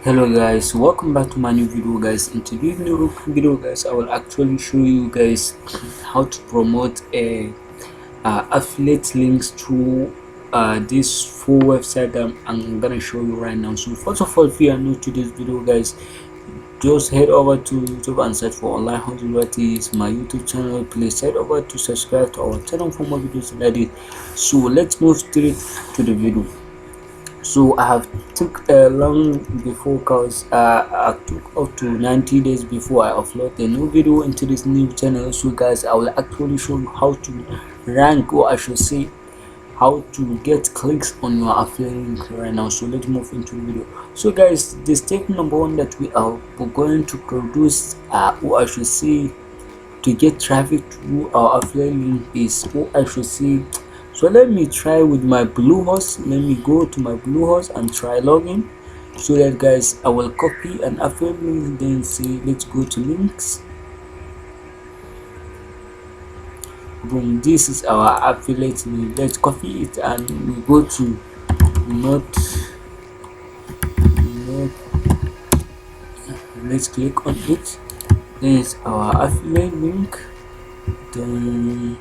Hello guys, welcome back to my new video guys. In today's new video guys, I will actually show you guys how to promote a affiliate links to this full website that I'm gonna show you right now. So first of all, if you are new to this video guys, just head over to YouTube and search for online hunting. What is my YouTube channel? Please head over to subscribe to our channel for more videos like this. So let's move straight to the video. So I have took long before, cause I took up to 90 days before I upload the new video into this new channel. So guys, I will actually show you how to rank, or I should say how to get clicks on your affiliate link right now. So let's move into the video. So guys, the step number one that we are going to produce, or I should say to get traffic to our affiliate link is, or I should say, so let me try with my Bluehost. Let me go to my Bluehost and try login. So that guys, I will copy an affiliate link, then say let's go to links. Boom, this is our affiliate link. Let's copy it and we go to not let's click on it. Then it's our affiliate link. Then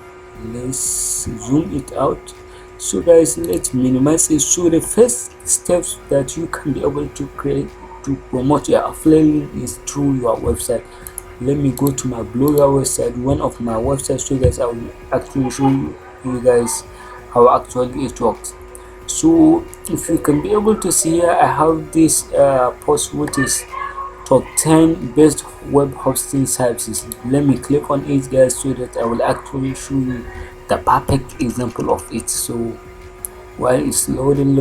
let's zoom it out. So guys, let's minimize it. So the first steps that you can be able to create to promote your affiliate link is through your website. Let me go to my blogger website, one of my websites. So guys, I will actually show you guys how actually it works. So if you can be able to see here, I have this post which is top 10 best web hosting services. Let me click on it guys, so that I will actually show you the perfect example of it. So while it's loading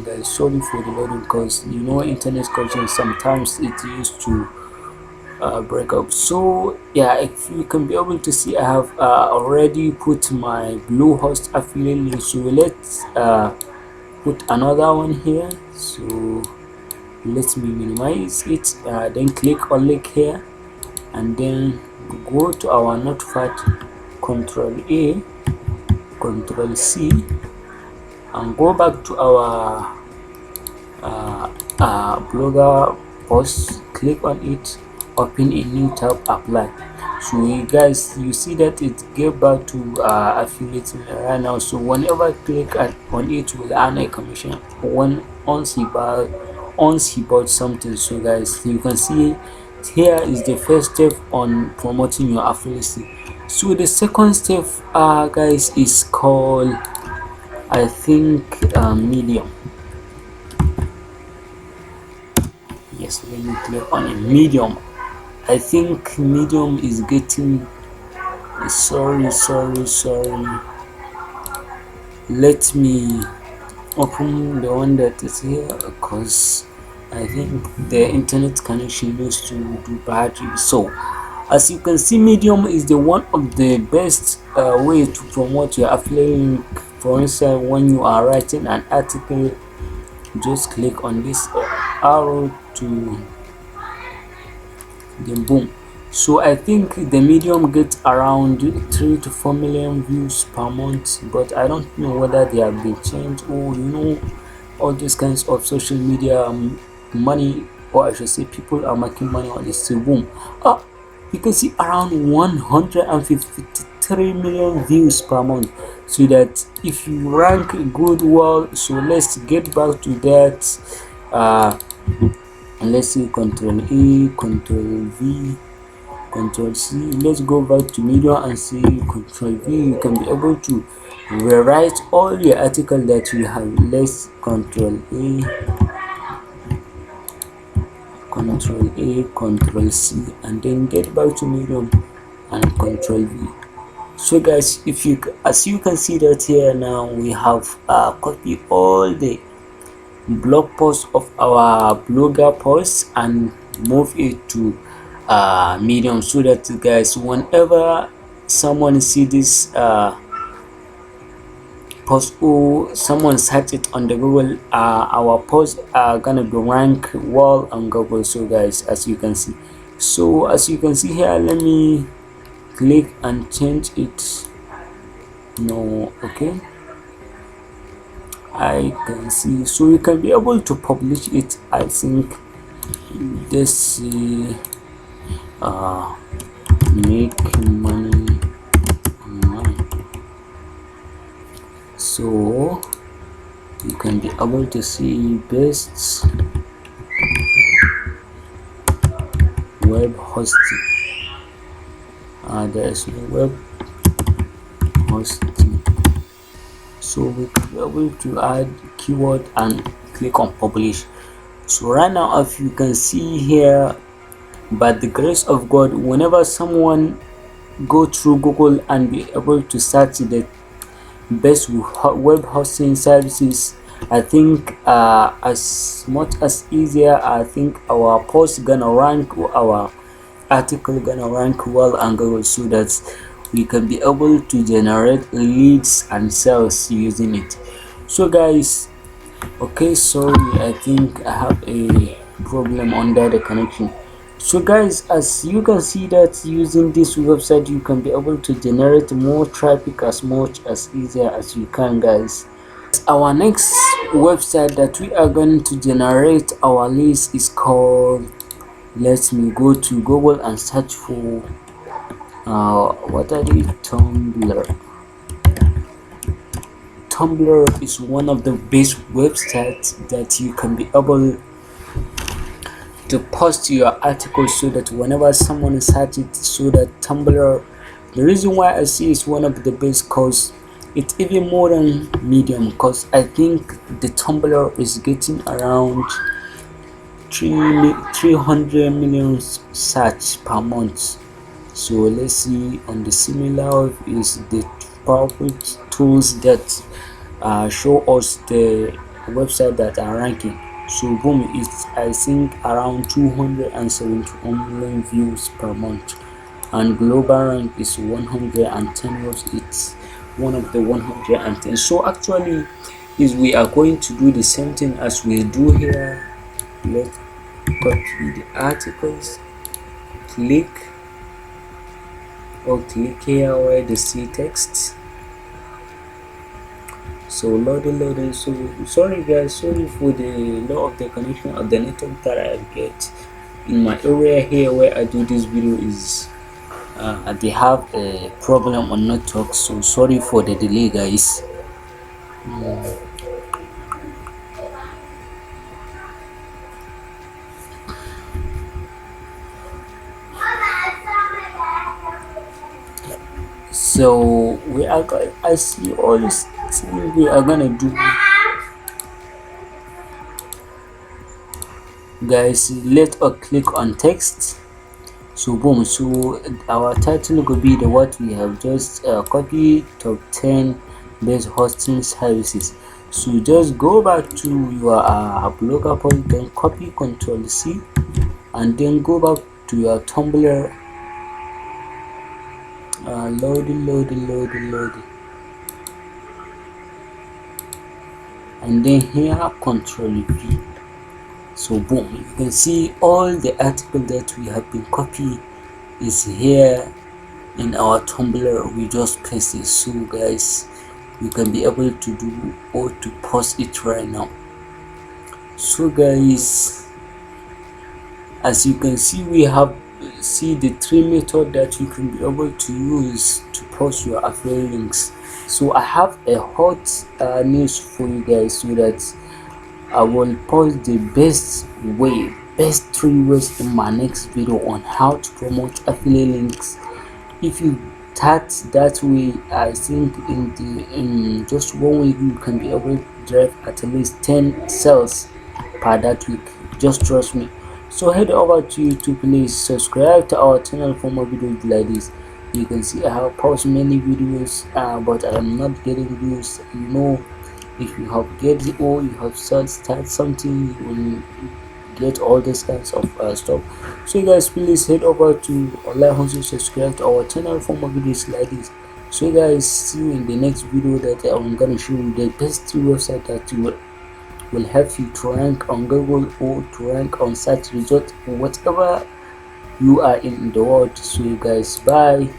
guys, sorry for the loading, because you know internet connection sometimes it used to break up. So yeah, if you can be able to see, I have already put my Bluehost affiliate link. So let's put another one here. So let me minimize it, then click on link here and then go to our notepad, Control A, Control C, and go back to our blogger post, click on it, open a new tab, apply. So you guys, you see that it gave back to affiliate right now. So whenever I click on it, will earn a commission when once he bought something. So guys, you can see here is the first step on promoting your affiliate. So the second step guys is called, I think, Medium. Yes, let me click on a Medium. I think Medium is getting, sorry, let me open the one that is here, because I think the internet connection used to do bad. So as you can see, Medium is the one of the best way to promote your affiliate link. For instance, when you are writing an article, just click on this arrow to, then boom. So I think the Medium gets around 3 to 4 million views per month, but I don't know whether they have been changed, or you know, all these kinds of social media money, or I should say people are making money on this. So boom, you can see around 153 million views per month. So that if you rank good, well, so let's get back to that. Let's see, Control A, Control V, Control C. Let's go back to Medium and see Control V. You can be able to rewrite all your article that you have. Let's Control A, Control A, Control C, and then get back to Medium and Control V. So guys, if you, as you can see that here now, we have copied all the blog post of our blogger post and move it to Medium, so that guys, whenever someone see this post, or someone search it on the Google, our posts are gonna be ranked well on Google. So guys, as you can see, so as you can see here, let me click and change it. No, okay, I can see. So you can be able to publish it. I think this make money online. So you can be able to see best web hosting. There is no web hosting, so we can be able to add keyword and click on publish. So right now, if you can see here, by the grace of God, whenever someone go through Google and be able to search the best web hosting services, I think as much as easier, I think our post gonna rank, our article gonna rank well on Google, so that we can be able to generate leads and sales using it. So guys, okay, sorry, I think I have a problem under the connection. So guys, as you can see that using this website, you can be able to generate more traffic as much as easier as you can, guys. Our next website that we are going to generate our list is called, let me go to Google and search for what are they, Tumblr is one of the best websites that you can be able to post your article, so that whenever someone searches it, so that Tumblr, the reason why I see it's one of the best, cause it's even more than Medium, cause I think the Tumblr is getting around 300 million search per month. So let's see on the similar is the powerful tools that show us the website that are ranking. So boom, it's I think around 271 million views per month, and global rank is 110 views. It's one of the 110. So actually, is we are going to do the same thing as we do here. Let's copy the articles, click here where the see text. So loading. So sorry guys, sorry for the low of the connection of the network that I get in my area here where I do this video. Is they have a problem on network, so sorry for the delay, guys. So we are going, as you always see, we are gonna do, guys, let us click on text. So boom, so our title could be the what we have just copied, top 10 best hosting services. So just go back to your blogger post, then copy, control C, and then go back to your Tumblr. Loading, and then here control V. So boom, you can see all the article that we have been copied is here in our Tumblr. We just paste it. So guys, you can be able to do or to post it right now. So guys, as you can see, we have the three methods that you can be able to use to post your affiliate links. So I have a hot news for you guys, so that I will post the best three ways in my next video on how to promote affiliate links. If you start that way, I think in just 1 week you can be able to drive at least 10 sales per that week. Just trust me. So head over to YouTube, please subscribe to our channel for more videos like this. You can see I have posted many videos, but I am not getting views. You know, if you have get it or you have start something, you will get all these kinds of stuff. So guys, please head over to online, also subscribe to our channel for more videos like this. So guys, see you in the next video that I'm gonna show you the best three websites that will help you to rank on Google or to rank on search results, whatever you are in the world. So you guys, bye.